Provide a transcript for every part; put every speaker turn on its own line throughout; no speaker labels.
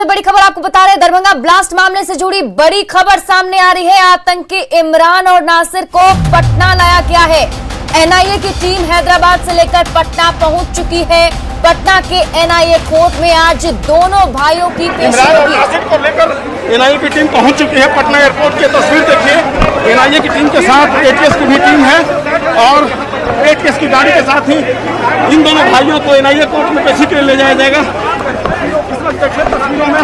बड़ी खबर आपको बता रहे हैं, दरभंगा ब्लास्ट मामले से जुड़ी बड़ी खबर सामने आ रही है। आतंकी इमरान और नासिर को पटना लाया गया है। एनआईए की टीम हैदराबाद से लेकर पटना पहुंच चुकी है। पटना के एनआईए कोर्ट में आज दोनों भाइयों की पेशी होगी।
नासिर को लेकर एनआईए की टीम पहुंच चुकी है पटना एयरपोर्ट की तस्वीर देखिए। एनआईए की टीम के साथ एटीएस की भी टीम है और एटीएस की गाड़ी के साथ ही इन दोनों भाइयों को एनआईए कोर्ट में पेशी के लिए ले जाया जाएगा। इस वक्त देखिए तस्वीरों में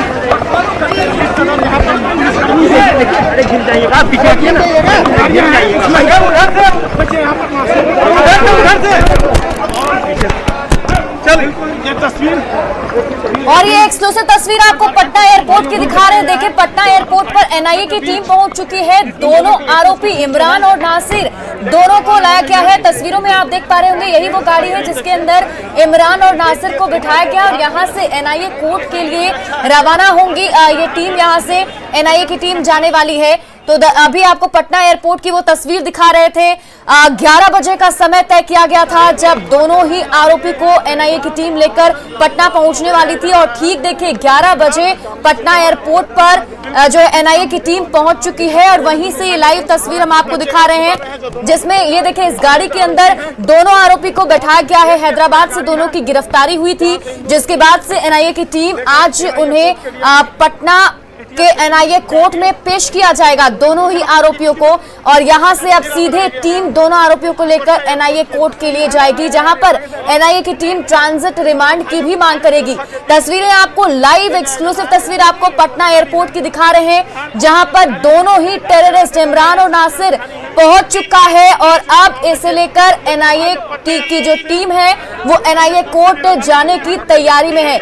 ये तस्वीर
और ये एक्सक्लूसिव तस्वीर आपको पटना एयरपोर्ट की दिखा रहे हैं। देखिए, पटना एयरपोर्ट पर एनआईए की टीम पहुंच चुकी है। दोनों आरोपी इमरान और नासिर दोनों को लाया गया है। तस्वीरों में आप देख पा रहे होंगे, यही वो गाड़ी है जिसके अंदर इमरान और नासिर को बिठाया गया और यहाँ से एनआईए कोर्ट के लिए रवाना होंगी। ये टीम यहाँ से एनआईए की टीम जाने वाली है। तो अभी आपको पटना एयरपोर्ट की वो तस्वीर दिखा रहे थे। 11 बजे का समय तय किया गया था जब दोनों ही आरोपी को एनआईए की टीम लेकर पटना पहुंचने वाली थी और ठीक देखिए 11 बजे पटना एयरपोर्ट पर जो है एनआईए की टीम पहुंच चुकी है और वहीं से ये लाइव तस्वीर हम आपको दिखा रहे हैं जिसमें ये देखिए इस गाड़ी के अंदर दोनों आरोपी को बैठाया गया है। हैदराबाद से दोनों की गिरफ्तारी हुई थी, जिसके बाद से एनआईए की टीम आज उन्हें पटना के एनआईए कोर्ट में पेश किया जाएगा, दोनों ही आरोपियों को। और यहां से अब सीधे टीम दोनों आरोपियों को लेकर एनआईए कोर्ट के लिए जाएगी, जहां पर एनआईए की टीम ट्रांजिट रिमांड की भी मांग करेगी। तस्वीरें आपको लाइव एक्सक्लूसिव तस्वीर आपको पटना एयरपोर्ट की दिखा रहे हैं, जहां पर दोनों ही टेररिस्ट इमरान और नासिर पहुंच चुका है और अब इसे लेकर एनआईए की जो टीम है वो एनआईए कोर्ट जाने की तैयारी में है।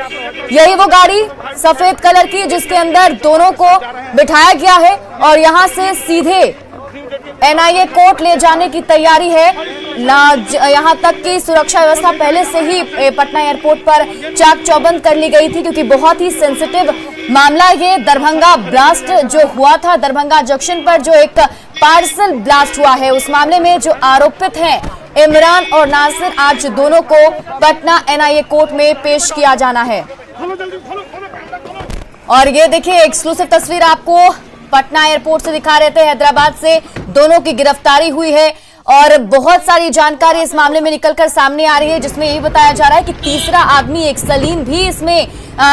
यही वो गाड़ी सफेद कलर की जिसके अंदर दोनों को बिठाया गया है और यहां से सीधे एनआईए कोर्ट ले जाने की तैयारी है। यहां तक की सुरक्षा व्यवस्था पहले से ही पटना एयरपोर्ट पर चाक चौबंद कर ली गई थी, क्योंकि बहुत ही सेंसिटिव मामला ये दरभंगा ब्लास्ट जो हुआ था। दरभंगा जंक्शन पर जो एक पार्सल ब्लास्ट हुआ है, उस मामले में जो आरोपित हैं इमरान और नासिर, आज दोनों को पटना एनआईए कोर्ट में पेश किया जाना है। और ये देखिए एक्सक्लूसिव तस्वीर आपको पटना एयरपोर्ट से दिखा रहे थे। हैदराबाद से दोनों की गिरफ्तारी हुई है और बहुत सारी जानकारी इस मामले में निकलकर सामने आ रही है, जिसमें ये बताया जा रहा है कि तीसरा आदमी एक सलीम भी इसमें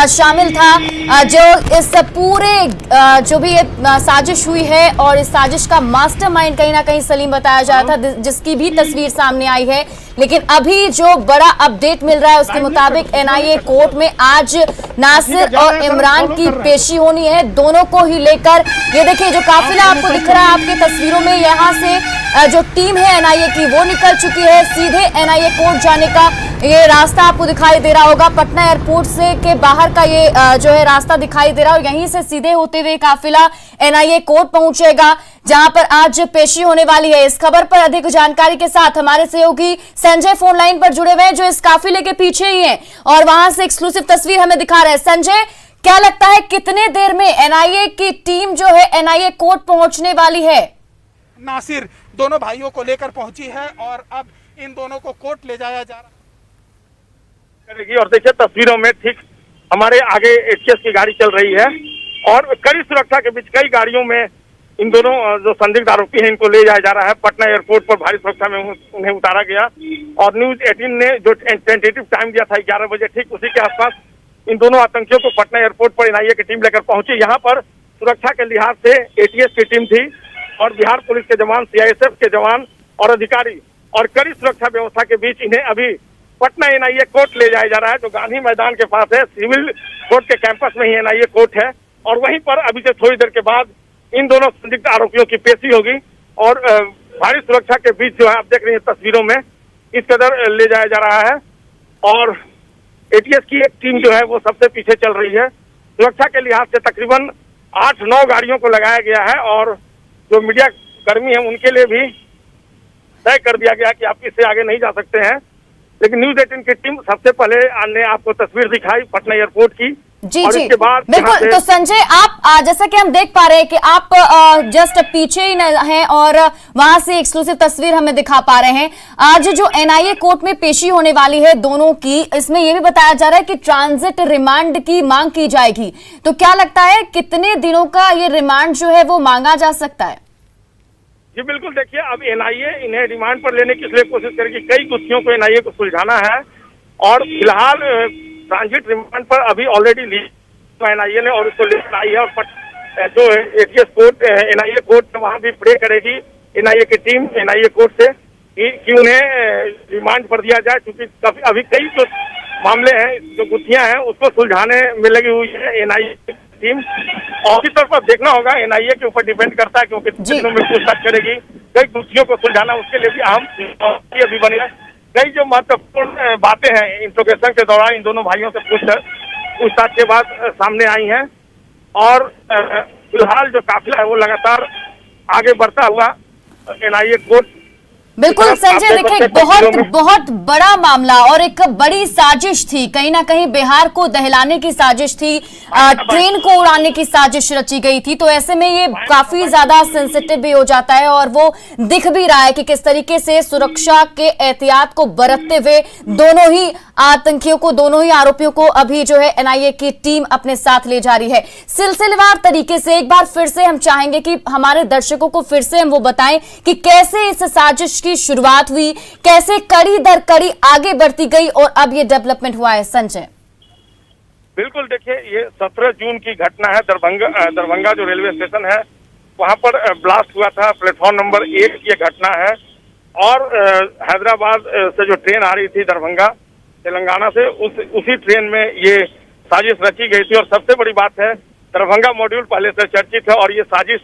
शामिल था, जो इस पूरे जो भी ये साजिश हुई है और इस साजिश का मास्टरमाइंड कहीं ना कहीं सलीम बताया जा रहा था, जिसकी भी तस्वीर सामने आई है। लेकिन अभी जो बड़ा अपडेट मिल रहा है उसके मुताबिक एनआईए कोर्ट में आज नासिर और इमरान की पेशी होनी है, दोनों को ही लेकर। ये देखिए जो काफिला आपको दिख रहा है आपके तस्वीरों में, यहाँ से जो टीम है एनआईए की वो निकल चुकी है। सीधे एनआईए कोर्ट जाने का ये रास्ता आपको दिखाई दे रहा होगा। पटना एयरपोर्ट से के बाहर का ये जो है रास्ता दिखाई दे रहा है और यहीं से सीधे होते हुए काफिला एनआईए कोर्ट पहुंचेगा, जहां पर आज पेशी होने वाली है। इस खबर पर अधिक जानकारी के साथ हमारे सहयोगी संजय फोन लाइन पर जुड़े हुए हैं, जो इस काफिले के पीछे ही हैं और वहां से एक्सक्लूसिव तस्वीर हमें दिखा रहे हैं। संजय, क्या लगता है कितने देर में एनआईए की टीम जो है एनआईए कोर्ट पहुंचने वाली है?
नासिर दोनों भाइयों को लेकर पहुंची है और अब इन दोनों को कोर्ट ले जाया जा रहा है। और देखिए तस्वीरों में ठीक हमारे आगे एटीएस की गाड़ी चल रही है और कड़ी सुरक्षा के बीच कई गाड़ियों में इन दोनों जो संदिग्ध आरोपी हैं इनको ले जाया जा रहा है। पटना एयरपोर्ट पर भारी सुरक्षा में उन्हें उतारा गया और न्यूज 18 ने जो टेंटेटिव टाइम दिया था 11 बजे, ठीक उसी के आसपास इन दोनों आतंकियों को पटना एयरपोर्ट पर एनआईए की टीम लेकर पहुंची। यहाँ पर सुरक्षा के लिहाज से एटीएस की टीम थी और बिहार पुलिस के जवान, सीआईएसएफ के जवान और अधिकारी, और कड़ी सुरक्षा व्यवस्था के बीच इन्हें अभी पटना एनआईए कोर्ट ले जाया जा रहा है, जो गांधी मैदान के पास है। सिविल कोर्ट के कैंपस में ही एनआईए कोर्ट है और वहीं पर अभी से थोड़ी देर के बाद इन दोनों संदिग्ध आरोपियों की पेशी होगी और भारी सुरक्षा के बीच जो है आप देख रहे हैं तस्वीरों में इस कदर ले जाया जा रहा है। और एटीएस की एक टीम जो है वो सबसे पीछे चल रही है। सुरक्षा के लिहाज से तकरीबन 8-9 गाड़ियों को लगाया गया है और जो मीडिया कर्मी हैं उनके लिए भी तय कर दिया गया कि आप इससे आगे नहीं जा सकते हैं। लेकिन न्यूज 18 की टीम सबसे पहले ने आपको तस्वीर दिखाई पटना एयरपोर्ट की
जी
और
जी
इसके बाद
बिल्कुल। तो संजय, आप जैसा कि हम देख पा रहे हैं कि आप जस्ट पीछे ही हैं और वहां से एक्सक्लूसिव तस्वीर हमें दिखा पा रहे हैं। आज जो एनआईए कोर्ट में पेशी होने वाली है दोनों की, इसमें यह भी बताया जा रहा है कि ट्रांजिट रिमांड की मांग की जाएगी। तो क्या लगता है कितने दिनों का ये रिमांड जो है वो मांगा जा सकता है?
जी बिल्कुल, देखिए अब एनआईए इन्हें रिमांड पर लेने की इसलिए कोशिश करेगी, कई गुत्थियों को एनआईए को सुलझाना है और फिलहाल ट्रांजिट रिमांड पर अभी ऑलरेडी ली एनआईए ने और उसको लेकर आई है और जो एटीएस कोर्ट एनआईए कोर्ट वहां भी प्रे करेगी एनआईए की टीम एनआईए कोर्ट से कि उन्हें रिमांड पर दिया जाए, क्योंकि अभी कई जो मामले हैं, जो गुत्थियां हैं, उसको सुलझाने में लगी हुई है एनआईए की टीम। और इस तरफ देखना होगा, एनआईए के ऊपर डिपेंड करता है क्योंकि दिनों में पूछताछ करेगी, कई गुत्थियों को सुलझाना उसके लिए भी अहम अभी बनेगा। कई जो महत्वपूर्ण बातें हैं इंट्रोगेशन के दौरान इन दोनों भाइयों से पूछताछ के बाद सामने आई हैं और फिलहाल जो काफिला है वो लगातार आगे बढ़ता हुआ एनआईए कोर्ट।
बिल्कुल संजय, देखिए बहुत बड़ा मामला और एक बड़ी साजिश थी, कहीं ना कहीं बिहार को दहलाने की साजिश थी, ट्रेन को उड़ाने की साजिश रची गई थी। तो ऐसे में ये काफी ज्यादा सेंसिटिव भी हो जाता है और वो दिख भी रहा है कि किस तरीके से सुरक्षा के एहतियात को बरतते हुए दोनों ही आतंकियों को, दोनों ही आरोपियों को अभी जो है एनआईए की टीम अपने साथ ले जा रही है। सिलसिलेवार तरीके से एक बार फिर से हम चाहेंगे कि हमारे दर्शकों को फिर से हम वो बताएं कि कैसे इस साजिश की शुरुआत हुई, कैसे कड़ी दर कड़ी आगे बढ़ती गई और अब ये डेवलपमेंट हुआ है। संजय
बिल्कुल, देखिए ये 17 जून की घटना है। दरभंगा जो रेलवे स्टेशन है वहां पर ब्लास्ट हुआ था, प्लेटफॉर्म नंबर 1 की घटना है और हैदराबाद से जो ट्रेन आ रही थी दरभंगा तेलंगाना से, उसी ट्रेन में ये साजिश रची गई थी। और सबसे बड़ी बात है, दरभंगा मॉड्यूल पहले से चर्चित है और ये साजिश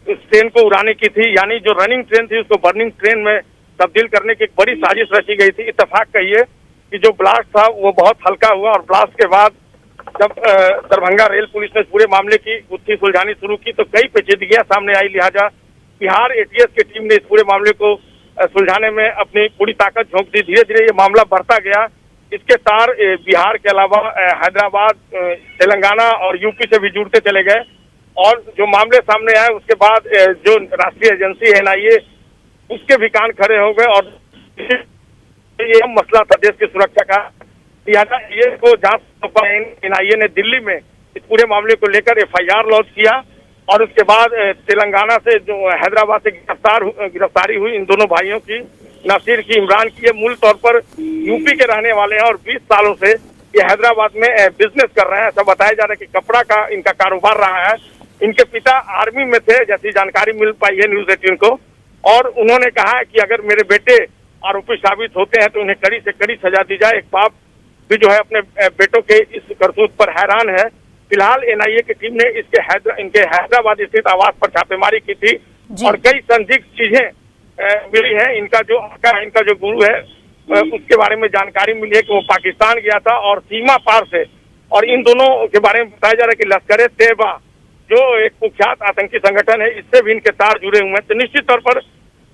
इस ट्रेन को उड़ाने की थी, यानी जो रनिंग ट्रेन थी उसको बर्निंग ट्रेन में तब्दील करने की एक बड़ी साजिश रची गई थी। इत्तेफाक कहिए कि जो ब्लास्ट था वो बहुत हल्का हुआ और ब्लास्ट के बाद जब दरभंगा रेल पुलिस ने पूरे मामले की गुत्थी सुलझानी शुरू की तो कई पेचीदगियां सामने आई। लिहाजा बिहार एटीएस की टीम ने इस पूरे मामले को सुलझाने में अपनी पूरी ताकत झोंक दी। धीरे धीरे ये मामला बढ़ता गया, इसके तार बिहार के अलावा हैदराबाद, तेलंगाना और यूपी से भी जुड़ते चले गए और जो मामले सामने आए उसके बाद जो राष्ट्रीय एजेंसी है एनआईए, उसके भी कान खड़े हो गए और ये मसला था देश की सुरक्षा का। लिहाजा ये को जांच एनआईए ने दिल्ली में इस पूरे मामले को लेकर एफआईआर लॉन्च किया और उसके बाद तेलंगाना से जो हैदराबाद से गिरफ्तारी हुई इन दोनों भाइयों की, नासिर की, इमरान की। ये मूल तौर पर यूपी के रहने वाले हैं और 20 सालों से ये हैदराबाद में बिजनेस कर रहे हैं। ऐसा बताया जा रहा है कि कपड़ा का इनका कारोबार रहा है। इनके पिता आर्मी में थे, जैसी जानकारी मिल पाई है न्यूज 18 को, और उन्होंने कहा है कि अगर मेरे बेटे आरोपी साबित होते हैं तो उन्हें कड़ी से कड़ी सजा दी जाए। एक बाप भी जो है अपने बेटों के इस करतूत पर हैरान है। फिलहाल एनआईए की टीम ने इनके हैदराबाद स्थित आवास पर छापेमारी की थी और कई संदिग्ध चीजें मिली है। इनका जो गुरु है उसके बारे में जानकारी मिली है कि वो पाकिस्तान गया था और सीमा पार से, और इन दोनों के बारे में बताया जा रहा है कि लश्कर तैयबा जो एक कुख्यात आतंकी संगठन है, इससे भी इनके तार जुड़े हुए हैं। तो निश्चित तौर पर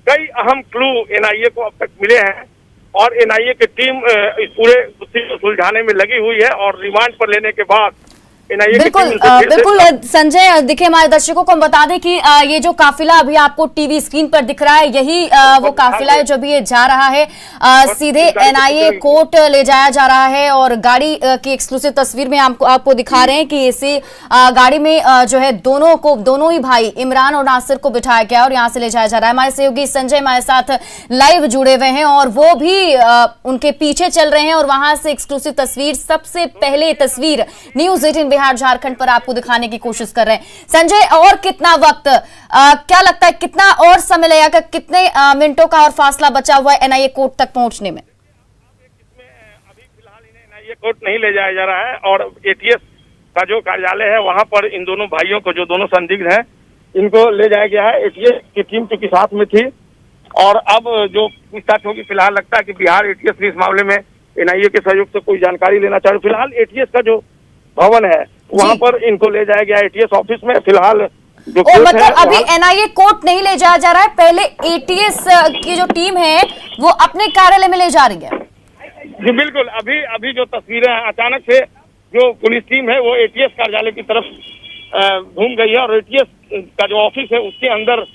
कई अहम क्लू एनआईए को अब तक मिले हैं और एनआईए की टीम इस पूरे गुत्थी को सुलझाने में लगी हुई है और रिमांड पर लेने के बाद
बिल्कुल संजय, देखिए हमारे दर्शकों को हम बता दें कि ये जो काफिला अभी आपको टीवी स्क्रीन पर दिख रहा है, यही वो काफिला है जो भी ये जा रहा है, सीधे एनआईए कोर्ट ले जाया जा रहा है। और गाड़ी की एक्सक्लूसिव तस्वीर में आपको दिखा रहे हैं कि इसी गाड़ी में जो है दोनों ही भाई इमरान और नासिर को बिठाया गया और यहाँ से ले जाया जा रहा है। हमारे सहयोगी संजय हमारे साथ लाइव जुड़े हुए हैं और वो भी उनके पीछे चल रहे हैं और वहां से एक्सक्लूसिव तस्वीर, सबसे पहले तस्वीर न्यूज 18 बिहार झारखंड पर आपको दिखाने की कोशिश कर रहे हैं। संजय, और कितना वक्त, क्या लगता है कितना और समय लगेगा, कितने मिनटों का और फासला बचा हुआ है एनआईए कोर्ट तक पहुंचने में?
अभी फिलहाल इन्हें एनआईए कोर्ट नहीं ले जाया जा रहा है और एटीएस का जो कार्यालय है वहां पर इन दोनों भाइयों को, जो दोनों संदिग्ध हैं, इनको ले जाया गया है। एटीएस की टीम चूंकि साथ में थी और अब जो पूछताछ होगी, फिलहाल लगता है कि बिहार एटीएस भी इस मामले में एनआईए के सहयोग से कोई जानकारी लेना चाह रहे। फिलहाल एटीएस का जो भवन है वहां पर इनको ले जाया गया एटीएस ऑफिस में। फिलहाल जो
मतलब अभी एनआईए कोर्ट नहीं ले जाया जा रहा है, पहले एटीएस की जो टीम है वो अपने कार्यालय में ले जा रही है।
जी बिल्कुल, अभी जो तस्वीरें हैं, अचानक से जो पुलिस टीम है वो एटीएस कार्यालय की तरफ घूम गई है और एटीएस का जो ऑफिस है उसके अंदर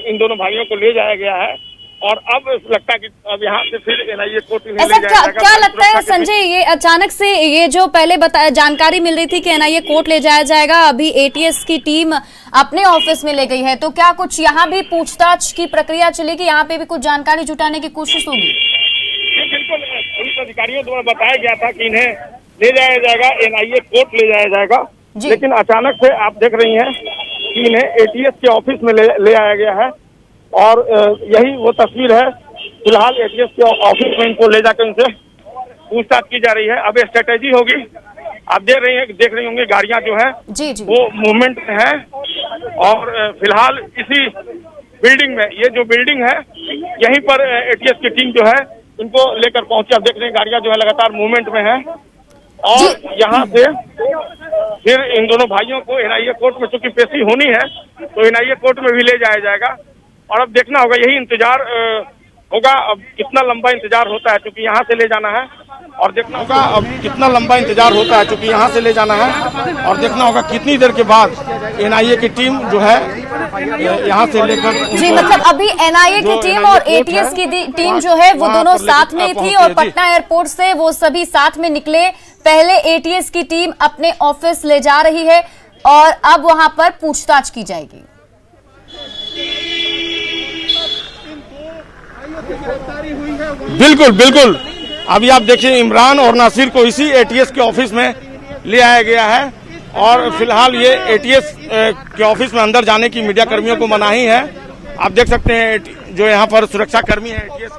इन दोनों भाइयों को ले जाया गया है। और अब लगता है कि अब यहाँ से फिर एनआईए कोर्ट में
ऐसा क्या लगता है संजय, ये अचानक से ये जो पहले जानकारी मिल रही थी कि एनआईए कोर्ट ले जाया जाएगा, अभी एटीएस की टीम अपने ऑफिस में ले गई है, तो क्या कुछ यहाँ भी पूछताछ की प्रक्रिया चलेगी, यहाँ पे भी कुछ जानकारी जुटाने की कोशिश होगी?
बिल्कुल, पुलिस अधिकारियों द्वारा बताया गया था कि इन्हें ले जाया जाएगा, एनआईए कोर्ट ले जाया जाएगा, लेकिन अचानक से आप देख रही हैं कि इन्हें एटीएस के ऑफिस में ले आया गया है। और यही वो तस्वीर है, फिलहाल एटीएस के ऑफिस में इनको ले जाकर इनसे पूछताछ की जा रही है। अब स्ट्रेटेजी होगी, आप देख रही होंगे गाड़ियां जो है वो मूवमेंट में है और फिलहाल इसी बिल्डिंग में, ये जो बिल्डिंग है यहीं पर एटीएस की टीम जो है इनको लेकर पहुंची। अब देख रहे हैं गाड़ियां जो है लगातार मूवमेंट में है और यहाँ से फिर इन दोनों भाइयों को एनआईए कोर्ट में चूंकि पेशी होनी है तो एनआईए कोर्ट में भी ले जाया जाएगा। और अब देखना होगा, यही इंतजार होगा, अब कितना लंबा इंतजार होता है क्योंकि यहाँ से ले जाना है, और देखना होगा अब कितना लंबा इंतजार होता है क्योंकि यहाँ से ले जाना है, और देखना होगा कितनी देर के बाद एनआईए की टीम जो है यहाँ से लेकर।
जी, मतलब अभी एनआईए की टीम और एटीएस की टीम जो है वो दोनों साथ में थी और पटना एयरपोर्ट से वो सभी साथ में निकले। पहले एटीएस की टीम अपने ऑफिस ले जा रही है और अब वहां पर पूछताछ की जाएगी।
बिल्कुल बिल्कुल, अभी आप देखिए इमरान और नासिर को इसी एटीएस के ऑफिस में ले आया गया है और फिलहाल ये एटीएस के ऑफिस में अंदर जाने की मीडिया कर्मियों को मनाही है। आप देख सकते हैं जो यहाँ पर सुरक्षा कर्मी है एटीएस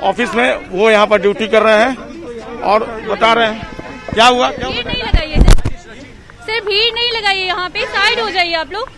ऑफिस में, वो यहाँ पर ड्यूटी कर रहे हैं और बता रहे हैं क्या हुआ।
भीड़ नहीं लगाइए सर, भीड़ नहीं लगाइए, यहाँ पे साइड हो जाइए आप लोग।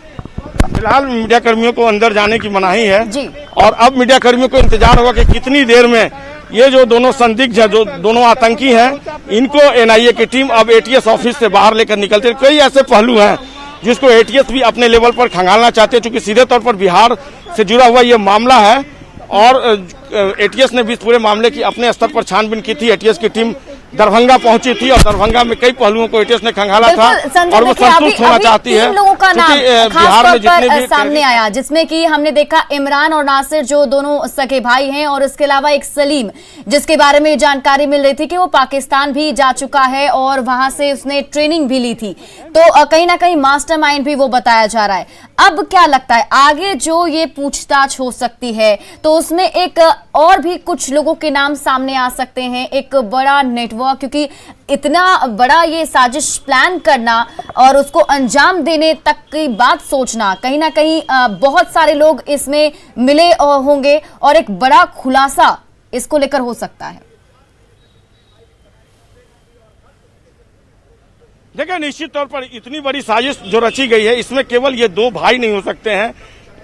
फिलहाल मीडिया कर्मियों को अंदर जाने की मनाही है
जी।
और अब मीडिया कर्मियों को इंतजार होगा कि कितनी देर में ये जो दोनों संदिग्ध हैं, जो दोनों आतंकी हैं, इनको एनआईए की टीम अब एटीएस ऑफिस से बाहर लेकर निकलते हैं। कई ऐसे पहलू हैं जिसको एटीएस भी अपने लेवल पर खंगालना चाहते हैं, क्योंकि सीधे तौर पर बिहार से जुड़ा हुआ ये मामला है और एटीएस ने भी इस पूरे मामले की अपने स्तर पर छानबीन की थी। एटीएस की टीम दरभंगा पहुंची थी और दरभंगा में कई पहलुओं को एटीएस ने खंगाला था और वो संतुष्ट होना चाहती है।
लोगों का नाम
बिहार में जितने भी
सामने आया, जिसमें कि हमने देखा इमरान और नासिर जो दोनों सगे भाई हैं, और इसके अलावा एक सलीम जिसके बारे में जानकारी मिल रही थी कि वो पाकिस्तान भी जा चुका है और वहां से उसने ट्रेनिंग भी ली थी, तो कहीं ना कहीं मास्टरमाइंड भी वो बताया जा रहा है। अब क्या लगता है आगे जो ये पूछताछ हो सकती है तो उसमें एक और भी कुछ लोगों के नाम सामने आ सकते हैं, एक बड़ा नेटवर्क, क्योंकि इतना बड़ा ये साजिश प्लान करना और उसको अंजाम देने तक की बात सोचना, कहीं ना कहीं बहुत सारे लोग इसमें मिले होंगे और एक बड़ा खुलासा इसको लेकर हो सकता है।
देखिए, निश्चित तौर पर इतनी बड़ी साजिश जो रची गई है इसमें केवल ये दो भाई नहीं हो सकते हैं,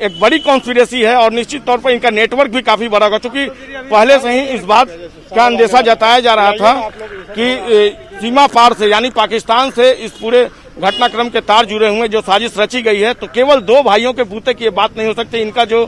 एक बड़ी कॉन्स्पिरेसी है और निश्चित तौर पर इनका नेटवर्क भी काफी बड़ा होगा, क्योंकि पहले से ही इस बात का अंदेशा जताया जा रहा था कि सीमा पार से यानी पाकिस्तान से इस पूरे घटनाक्रम के तार जुड़े हुए जो साजिश रची गई है, तो केवल दो भाइयों के बूते की ये बात नहीं हो सकती। इनका जो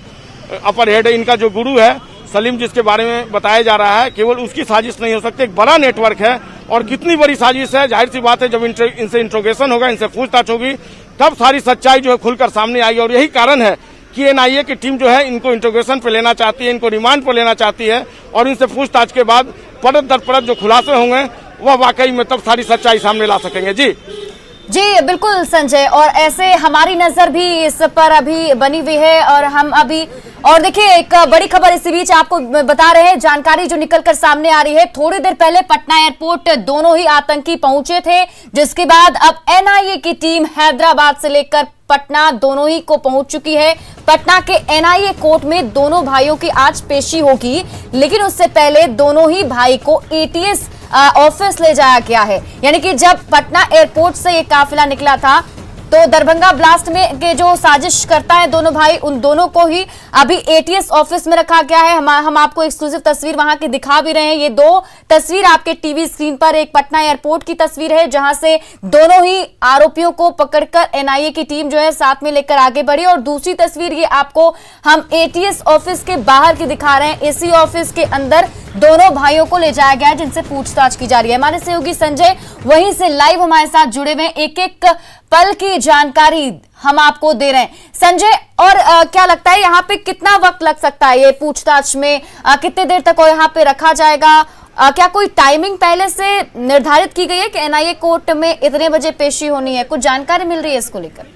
अपर हेड है, इनका जो गुरु है सलीम, जिसके बारे में बताया जा रहा है, केवल उसकी साजिश नहीं हो सकती, एक बड़ा नेटवर्क है। और कितनी बड़ी साजिश है, जाहिर सी बात है जब इनसे इंट्रोगेशन होगा, इनसे पूछताछ होगी, तब सारी सच्चाई जो है खुलकर सामने आएगी। और यही कारण है कि एनआईए की टीम जो है इनको इंट्रोगेशन पे लेना चाहती है, इनको रिमांड पर लेना चाहती है और इनसे पूछताछ के बाद परत दर परत जो खुलासे होंगे वह वाकई में तब सारी सच्चाई सामने ला सकेंगे। जी
बिल्कुल संजय, और ऐसे हमारी नजर भी इस पर अभी बनी हुई है और हम अभी, और देखिए एक बड़ी खबर इसी बीच आपको बता रहे हैं, जानकारी जो निकलकर सामने आ रही है, थोड़ी देर पहले पटना एयरपोर्ट दोनों ही आतंकी पहुंचे थे, जिसके बाद अब एनआईए की टीम हैदराबाद से लेकर पटना दोनों ही को पहुंच चुकी है। पटना के एनआईए कोर्ट में दोनों भाइयों की आज पेशी होगी, लेकिन उससे पहले दोनों ही भाई को एटीएस ऑफिस ले जाया गया है। यानी कि जब पटना एयरपोर्ट से ये काफिला निकला था तो तो दरभंगा ब्लास्ट में के जो साजिश करता है दोनों भाई, उन दोनों को ही अभी एटीएस ऑफिस में रखा गया है। हम आपको एक्सक्लूसिव तस्वीर वहां की दिखा भी रहे हैं। ये दो तस्वीर आपके टीवी स्क्रीन पर, एक पटना एयरपोर्ट की तस्वीर है जहां से दोनों ही आरोपियों को पकड़कर एनआईए की टीम जो है साथ में लेकर आगे बढ़ी, और दूसरी तस्वीर ये आपको हम एटीएस ऑफिस के बाहर की दिखा रहे हैं। इसी ऑफिस के अंदर दोनों भाइयों को ले जाया गया है जिनसे पूछताछ की जा रही है। हमारे सहयोगी संजय वहीं से लाइव हमारे साथ जुड़े हुए, एक एक पल की जानकारी हम आपको दे रहे हैं। संजय, और क्या लगता है यहाँ पे कितना वक्त लग सकता है ये पूछताछ में, कितने देर तक यहाँ पे रखा जाएगा? क्या कोई टाइमिंग पहले से निर्धारित की गई है कि एनआईए कोर्ट में इतने बजे पेशी होनी है? कुछ जानकारी मिल रही है इसको लेकर?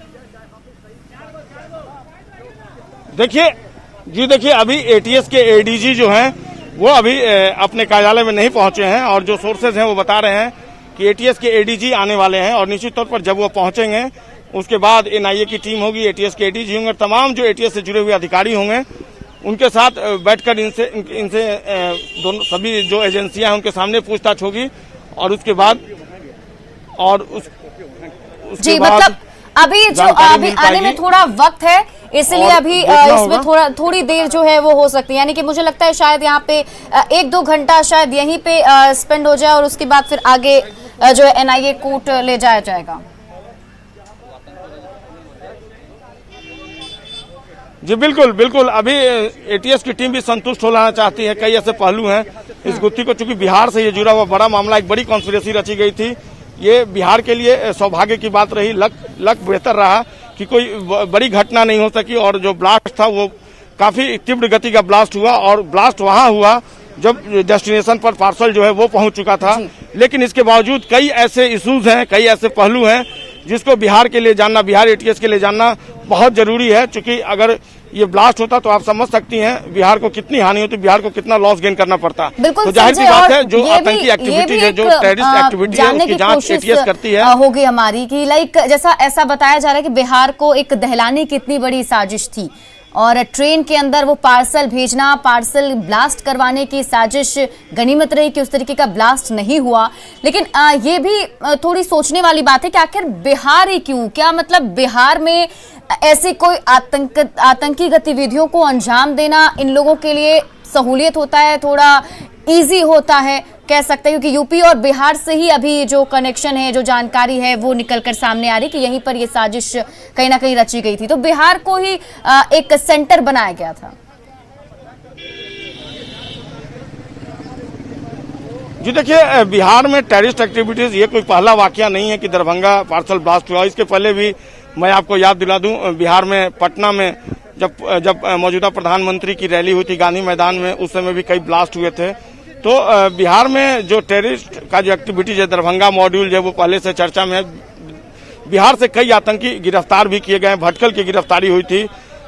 देखिए अभी एटीएस के एडीजी जो हैं वो अभी अपने कार्यालय में नहीं पहुंचे हैं, और जो सोर्सेज हैं वो बता रहे हैं कि एटीएस के एडीजी आने वाले हैं, और निश्चित तौर पर जब वो पहुंचेंगे उसके बाद एनआईए की टीम होगी, एटीएस के एडीजी होंगे, तमाम जो एटीएस से जुड़े हुए अधिकारी होंगे उनके साथ बैठकर इनसे दोनों सभी जो एजेंसियां हैं उनके सामने पूछताछ होगी, और उसके बाद
जी मतलब अभी आने में थोड़ा वक्त है, इसलिए अभी इसमें थोड़ी देर जो है वो हो सकती है। यानी कि मुझे लगता है शायद यहाँ पे 1-2 घंटा शायद यहीं पे स्पेंड हो जाए, और उसके बाद फिर आगे जो है एनआईए कोर्ट ले जाया जाएगा।
जी बिल्कुल अभी एटीएस की टीम भी संतुष्ट होना चाहती है। कई ऐसे पहलू हैं इस गुत्थी को, चूंकि बिहार से ये जुड़ा हुआ बड़ा मामला, एक बड़ी कॉन्स्पिरेसी रची गई थी। ये बिहार के लिए सौभाग्य की बात रही, लक बेहतर रहा कि कोई बड़ी घटना नहीं हो सकी, और जो ब्लास्ट था वो काफी तीव्र गति का ब्लास्ट हुआ, और ब्लास्ट वहां हुआ जब डेस्टिनेशन पर पार्सल जो है वो पहुंच चुका था। लेकिन इसके बावजूद कई ऐसे इश्यूज हैं, कई ऐसे पहलू हैं जिसको बिहार के लिए जानना, बिहार एटीएस के लिए जानना बहुत जरूरी है। क्योंकि अगर ये ब्लास्ट होता तो आप समझ सकती हैं बिहार को कितनी हानि होती, बिहार को कितना लॉस गेन करना पड़ता।
तो
जाहिर सी बात है जो आतंकी एक्टिविटी है, जो टेररिस्ट एक्टिविटी है, उसकी जांच एटीएस करती है।
होगी हमारी कि जैसा ऐसा बताया जा रहा है कि बिहार को एक दहलाने की इतनी बड़ी साजिश थी, और ट्रेन के अंदर वो पार्सल भेजना, पार्सल ब्लास्ट करवाने की साजिश, गनीमत रही कि उस तरीके का ब्लास्ट नहीं हुआ। लेकिन ये भी थोड़ी सोचने वाली बात है कि आखिर बिहार ही क्यों? क्या मतलब बिहार में ऐसी कोई आतंकी गतिविधियों को अंजाम देना इन लोगों के लिए सहूलियत होता है, थोड़ा इजी होता है कह सकते हैं, क्योंकि यूपी और बिहार से ही अभी जो कनेक्शन है, जो जानकारी है वो निकलकर सामने आ रही कि यहीं पर ये साजिश कहीं ना कहीं रची गई थी, तो बिहार को ही एक सेंटर बनाया गया था।
जी देखिए, बिहार में टेररिस्ट एक्टिविटीज ये कोई पहला वाकया नहीं है कि दरभंगा पार्सल ब्लास्ट हुआ। इसके पहले भी मैं आपको याद दिला दूं, बिहार में पटना में जब मौजूदा प्रधानमंत्री की रैली हुई थी गांधी मैदान में, उस समय भी कई ब्लास्ट हुए थे। तो बिहार में जो टेररिस्ट का जो एक्टिविटीज है, दरभंगा मॉड्यूल जो वो पहले से चर्चा में है। बिहार से कई आतंकी गिरफ्तार भी किए गए, भटकल की गिरफ्तारी हुई थी।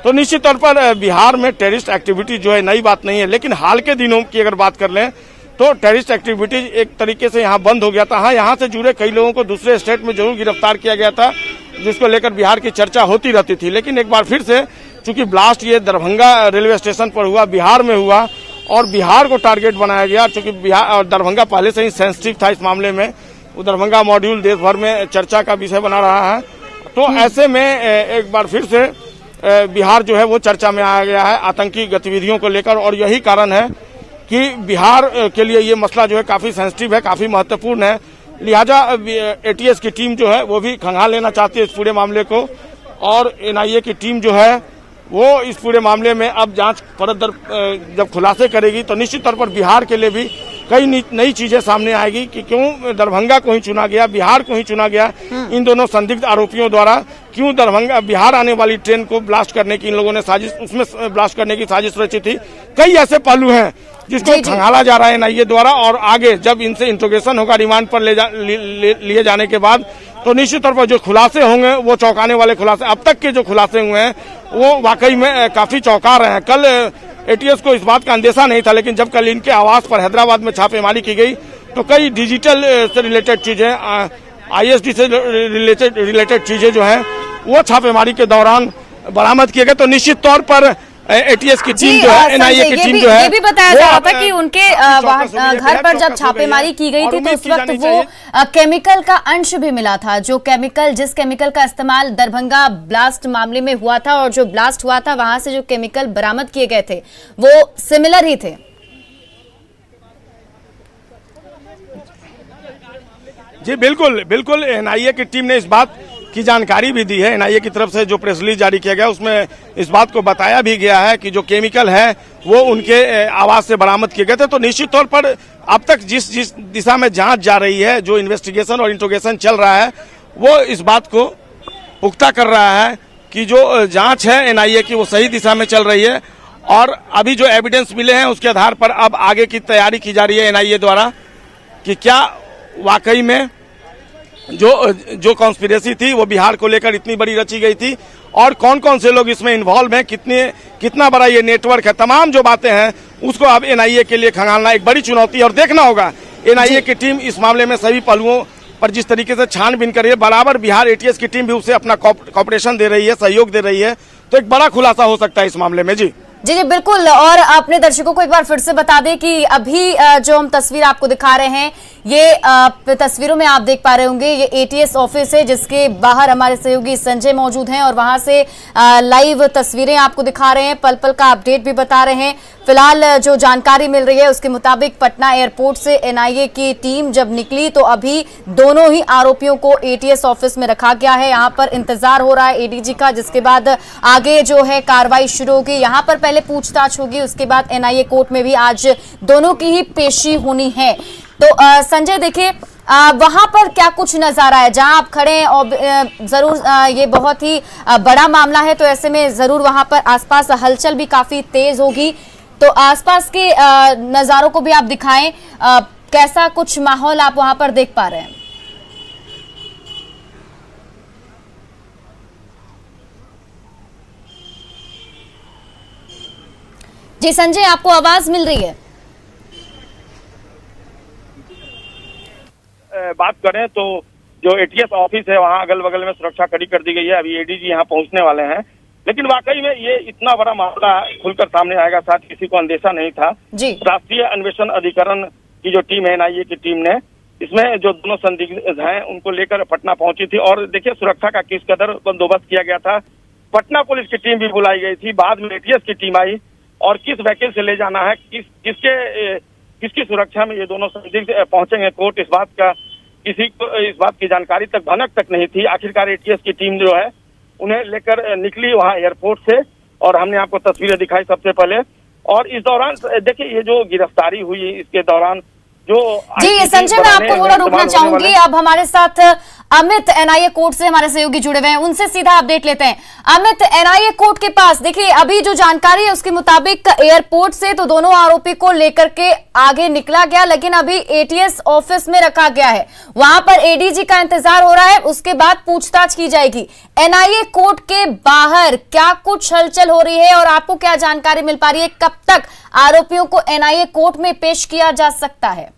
तो निश्चित तौर पर बिहार में टेररिस्ट एक्टिविटी जो है नई बात नहीं है। लेकिन हाल के दिनों की अगर बात कर लें तो टेररिस्ट एक्टिविटीज एक तरीके से यहाँ बंद हो गया था। हाँ, यहाँ से जुड़े कई लोगों को दूसरे स्टेट में जरूर गिरफ्तार किया गया था, जिसको लेकर बिहार की चर्चा होती रहती थी। लेकिन एक बार फिर से चूंकि ब्लास्ट ये दरभंगा रेलवे स्टेशन पर हुआ, बिहार में हुआ, और बिहार को टारगेट बनाया गया, चूंकि बिहार और दरभंगा पहले से ही सेंसिटिव था इस मामले में। वो दरभंगा मॉड्यूल देश भर में चर्चा का विषय बना रहा है। तो ऐसे में एक बार फिर से बिहार जो है वो चर्चा में आया गया है आतंकी गतिविधियों को लेकर, और यही कारण है कि बिहार के लिए ये मसला जो है काफी सेंसिटिव है, काफी महत्वपूर्ण है। लिहाजा एटीएस की टीम जो है वो भी खंगाल लेना चाहती है इस पूरे मामले को, और एनआईए की टीम जो है वो इस पूरे मामले में अब जांच परत दर जब खुलासे करेगी तो निश्चित तौर पर बिहार के लिए भी कई नई चीजें सामने आएगी कि क्यों दरभंगा को ही चुना गया, बिहार को ही चुना गया। इन दोनों संदिग्ध आरोपियों द्वारा क्यों दरभंगा बिहार आने वाली ट्रेन को ब्लास्ट करने की इन लोगों ने साजिश, उसमें ब्लास्ट करने की साजिश रची थी। कई ऐसे पहलू हैं जिसको खंगाला जा रहा है एनआईए द्वारा, और आगे जब इनसे इंट्रोगेशन होगा रिमांड पर लिए जाने के बाद तो निश्चित तौर पर जो खुलासे होंगे वो चौंकाने वाले खुलासे, अब तक के जो खुलासे हुए हैं वो वाकई में काफी चौंका रहे हैं। कल एटीएस को इस बात का अंदेशा नहीं था, लेकिन जब कल इनके आवास पर हैदराबाद में छापेमारी की गई तो कई डिजिटल से रिलेटेड चीजें, आईएसडी से रिलेटेड चीजें जो हैं वो छापेमारी के दौरान बरामद किए गए। तो निश्चित तौर पर एटीएस की टीम जो है, एनआईए की टीम जो है,
ये भी बताया जा रहा था कि उनके घर पर जब छापेमारी की गई थी तो उस वक्त वो केमिकल का अंश भी मिला था, जो केमिकल जिस केमिकल का इस्तेमाल दरभंगा ब्लास्ट मामले में हुआ था और जो ब्लास्ट हुआ था वहां से जो केमिकल बरामद किए गए थे वो सिमिलर ही थे।
जी बिल्कुल बिल्कुल, एनआईए की टीम ने इस बात की जानकारी भी दी है। एनआईए की तरफ से जो प्रेस रिलीज जारी किया गया उसमें इस बात को बताया भी गया है कि जो केमिकल है वो उनके आवास से बरामद किए गए थे। तो निश्चित तौर पर अब तक जिस दिशा में जांच जा रही है, जो इन्वेस्टिगेशन और इंट्रोगेशन चल रहा है, वो इस बात को पुख्ता कर रहा है कि जो जांच है एनआईए की वो सही दिशा में चल रही है। और अभी जो एविडेंस मिले हैं उसके आधार पर अब आगे की तैयारी की जा रही है एनआईए द्वारा कि क्या वाकई में जो कॉन्स्पिरेसी थी वो बिहार को लेकर इतनी बड़ी रची गई थी और कौन कौन से लोग इसमें इन्वॉल्व हैं, कितना बड़ा ये नेटवर्क है, तमाम जो बातें हैं उसको अब एनआईए के लिए खंगालना एक बड़ी चुनौती है। और देखना होगा एनआईए की टीम इस मामले में सभी पहलुओं पर जिस तरीके से छानबीन कर रही है, बराबर बिहार एटीएस की टीम भी उसे अपना कॉपरेशन दे रही है, सहयोग दे रही है, तो एक बड़ा खुलासा हो सकता है इस मामले में। जी
जी जी बिल्कुल। और अपने दर्शकों को एक बार फिर से बता दें कि अभी जो हम तस्वीर आपको दिखा रहे हैं ये तस्वीरों में आप देख पा रहे होंगे, ये एटीएस ऑफिस है जिसके बाहर हमारे सहयोगी संजय मौजूद हैं और वहां से लाइव तस्वीरें आपको दिखा रहे हैं, पल पल का अपडेट भी बता रहे हैं। फिलहाल जो जानकारी मिल रही है उसके मुताबिक पटना एयरपोर्ट से एनआईए की टीम जब निकली तो अभी दोनों ही आरोपियों को एटीएस ऑफिस में रखा गया है। यहाँ पर इंतजार हो रहा है एडीजी का, जिसके बाद आगे जो है कार्रवाई शुरू होगी। यहाँ पर पहले पूछताछ होगी, उसके बाद एनआईए कोर्ट में भी आज दोनों की ही पेशी होनी है। तो संजय देखिए वहां पर क्या कुछ नजारा है जहां आप खड़े हैं और जरूर ये बहुत ही बड़ा मामला है तो ऐसे में जरूर वहां पर आसपास हलचल भी काफी तेज होगी, तो आसपास के नजारों को भी आप दिखाएं, कैसा कुछ माहौल आप वहां पर देख पा रहे हैं? जी संजय, आपको आवाज मिल रही है?
बात करें तो जो एटीएस ऑफिस है वहाँ अगल बगल में सुरक्षा कड़ी कर दी गई है। अभी एडीजी यहाँ पहुँचने वाले हैं, लेकिन वाकई में ये इतना बड़ा मामला खुलकर सामने आएगा शायद किसी को अंदेशा नहीं था। राष्ट्रीय अन्वेषण अधिकरण की जो टीम है एनआईए की टीम ने, इसमें जो दोनों संदिग्ध हैं उनको लेकर पटना पहुंची थी और देखिए सुरक्षा का किस कदर बंदोबस्त किया गया था। पटना पुलिस की टीम भी बुलाई गई थी, बाद में एटीएस की टीम आई और किस व्हीकल से ले जाना है, किसकी सुरक्षा में ये दोनों संदिग्ध पहुंचेंगे कोर्ट, इस बात का किसी को इस बात की जानकारी तक भनक तक नहीं थी। आखिरकार एटीएस की टीम जो है उन्हें लेकर निकली वहां एयरपोर्ट से और हमने आपको तस्वीरें दिखाई सबसे पहले। और इस दौरान देखिए ये जो गिरफ्तारी हुई इसके दौरान जो
जी संजय, मैं आपको थोड़ा रुकना चाहूंगी। अब हमारे साथ अमित एनआईए कोर्ट से हमारे सहयोगी जुड़े हुए हैं, उनसे सीधा अपडेट लेते हैं। अमित, एनआईए कोर्ट के पास देखिए अभी जो जानकारी है उसके मुताबिक एयरपोर्ट से तो दोनों आरोपी को लेकर के आगे निकला गया, लेकिन अभी एटीएस ऑफिस में रखा गया है, वहां पर एडीजी का इंतजार हो रहा है, उसके बाद पूछताछ की जाएगी। एनआईए कोर्ट के बाहर क्या कुछ हलचल हो रही है और आपको क्या जानकारी मिल पा रही है, कब तक आरोपियों को एनआईए कोर्ट में पेश किया जा सकता है?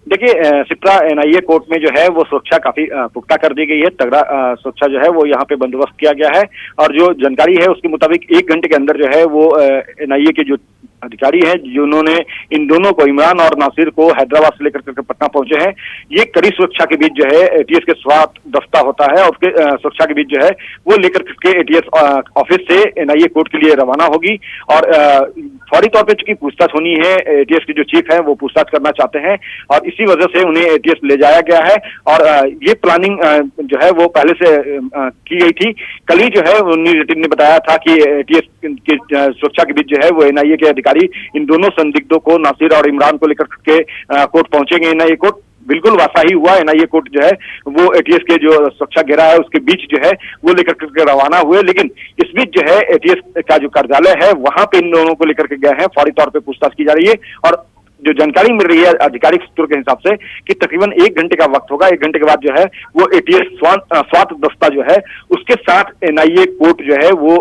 देखिए सिप्रा एनआईए कोर्ट में जो है वो सुरक्षा काफी पुख्ता कर दी गई है, तगड़ा सुरक्षा जो है वो यहाँ पे बंदोबस्त किया गया है। और जो जानकारी है उसके मुताबिक 1 घंटे के अंदर जो है वो एनआईए के जो अधिकारी हैं जिन्होंने इन दोनों को, इमरान और नासिर को हैदराबाद से लेकर के पटना पहुंचे हैं, ये कड़ी सुरक्षा के बीच जो है एटीएस के स्वात दस्ता होता है और उसके सुरक्षा के बीच जो है वो लेकर के एटीएस ऑफिस से एनआईए कोर्ट के लिए रवाना होगी। और फौरी तौर पे चूंकि पूछताछ होनी है, एटीएस के जो चीफ है वो पूछताछ करना चाहते हैं और इसी वजह से उन्हें एटीएस ले जाया गया है। और ये प्लानिंग जो है वो पहले से की गई थी। कल ही जो है न्यूज 18 ने बताया था कि एटीएस की सुरक्षा के बीच जो है वो एनआईए के अधिकारी इन दोनों संदिग्धों को, नासिर और इमरान को लेकर के कोर्ट पहुंचेंगे। एनआईए कोर्ट बिल्कुल वैसा ही हुआ। एनआईए कोर्ट जो है वो एटीएस के जो सुरक्षा घेरा है उसके बीच जो है वो लेकर के रवाना हुए, लेकिन इस बीच जो है एटीएस का जो कार्यालय है वहां पे इन दोनों को लेकर के गए हैं, फौरी तौर पे पूछताछ की जा रही है। और जो जानकारी मिल रही है आधिकारिक सूत्रों के हिसाब से कि तकरीबन 1 घंटे का वक्त होगा। 1 घंटे के बाद जो है वो एटीएस स्वात दस्ता जो है उसके साथ एनआईए कोर्ट जो है वो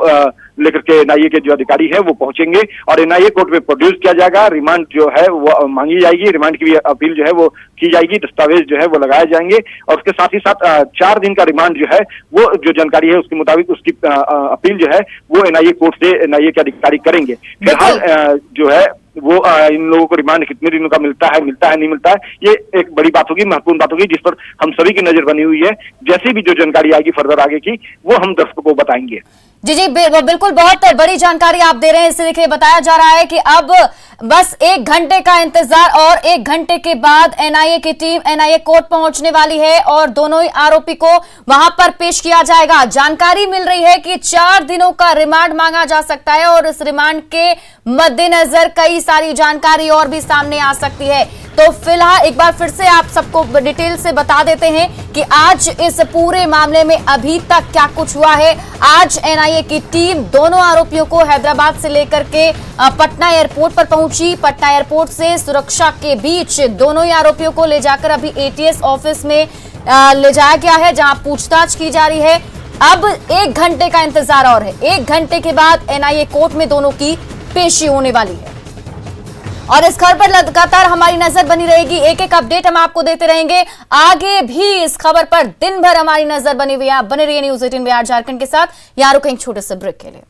लेकर के एनआईए के जो अधिकारी है वो पहुंचेंगे और एनआईए कोर्ट में प्रोड्यूस किया जाएगा। रिमांड जो है वो मांगी जाएगी, रिमांड की भी अपील जो है वो की जाएगी, दस्तावेज जो है वो लगाए जाएंगे और उसके साथ ही साथ 4 दिन का रिमांड जो है वो जो जानकारी है उसके मुताबिक उसकी अपील जो है वो एनआईए कोर्ट से एनआईए के अधिकारी करेंगे। फिलहाल जो है वो इन लोगों को रिमांड कितने दिनों का मिलता है नहीं मिलता है, ये एक बड़ी बात होगी, महत्वपूर्ण बात होगी, जिस पर हम सभी की नजर बनी हुई है। जैसे भी जो जानकारी आएगी फर्दर आगे की वो हम दर्शकों को बताएंगे।
जी बिल्कुल, बहुत बड़ी जानकारी आप दे रहे हैं। इससे देखिए बताया जा रहा है कि अब बस 1 घंटे का इंतजार और 1 घंटे के बाद एनआईए की टीम एनआईए कोर्ट पहुंचने वाली है और दोनों ही आरोपी को वहां पर पेश किया जाएगा। जानकारी मिल रही है कि 4 दिनों का रिमांड मांगा जा सकता है और इस रिमांड के मद्देनजर कई सारी जानकारी और भी सामने आ सकती है। तो फिलहाल एक बार फिर से आप सबको डिटेल से बता देते हैं कि आज इस पूरे मामले में अभी तक क्या कुछ हुआ है। आज एनआईए की टीम दोनों आरोपियों को हैदराबाद से लेकर के पटना एयरपोर्ट पर पहुंची। पटना एयरपोर्ट से सुरक्षा के बीच दोनों ही आरोपियों को ले जाकर अभी एटीएस ऑफिस में ले जाया गया है, जहां पूछताछ की जा रही है। अब 1 घंटे का इंतजार और है। 1 घंटे के बाद एनआईए कोर्ट में दोनों की पेशी होने वाली है और इस खबर पर लगातार हमारी नजर बनी रहेगी। एक अपडेट हम आपको देते रहेंगे। आगे भी इस खबर पर दिन भर हमारी नजर बनी हुई है। बने रहिए न्यूज़ 18 बिहार झारखंड के साथ। यहाँ रुकेंगे छोटे से ब्रेक के लिए।